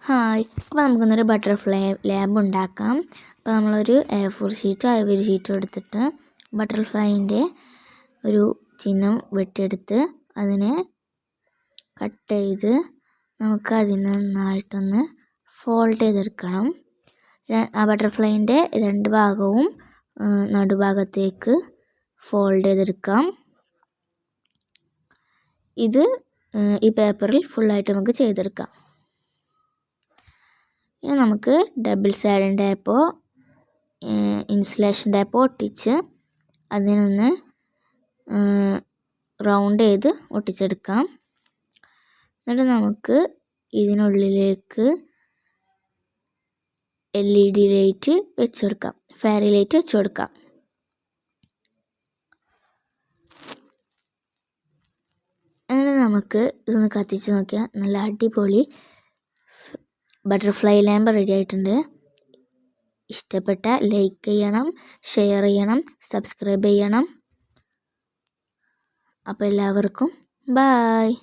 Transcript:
Hi, അപ്പോൾ നമുക്കൊന്നൊരു butterfly lamp ഉണ്ടാക്കാം. അപ്പോൾ നമ്മളൊരു A4 ഷീറ്റോ A4 ഷീറ്റോ എടുത്തിട്ട് ബട്ടർഫ്ലൈൻ്റെ ഒരു ചിഹ്നം വെട്ടിയെടുത്ത് അതിനെ കട്ട് ചെയ്ത് നമുക്ക് അതിനെ നന്നായിട്ടൊന്ന് ഫോൾഡ് ചെയ്തെടുക്കണം. ആ ബട്ടർഫ്ലൈൻ്റെ രണ്ട് ഭാഗവും നടുഭാഗത്തേക്ക് ഫോൾഡ് ചെയ്തെടുക്കാം. ഇത് ഈ പേപ്പറിൽ ഫുള്ളായിട്ട് നമുക്ക് ചെയ്തെടുക്കാം. ഇനി നമുക്ക് ഡബിൾ സൈഡ് ടേപ്പോ ഇൻസുലേഷൻ ടേപ്പോ ഒട്ടിച്ച് അതിനൊന്ന് റൗണ്ട് ചെയ്ത് ഒട്ടിച്ചെടുക്കാം. എന്നിട്ട് നമുക്ക് ഇതിനുള്ളിലേക്ക് LED ലൈറ്റ് വെച്ച് കൊടുക്കാം, ഫെയറി ലൈറ്റ് വെച്ച് കൊടുക്കാം. അങ്ങനെ നമുക്ക് ഇതൊന്ന് കത്തിച്ച് നോക്കിയാൽ നല്ല അടിപൊളി ബട്ടർഫ്ലൈ ലാമ്പ് റെഡി ആയിട്ടുണ്ട്. ഇഷ്ടപ്പെട്ട ലൈക്ക് ചെയ്യണം, ഷെയർ ചെയ്യണം, സബ്സ്ക്രൈബ് ചെയ്യണം. അപ്പോൾ എല്ലാവർക്കും ബായ്.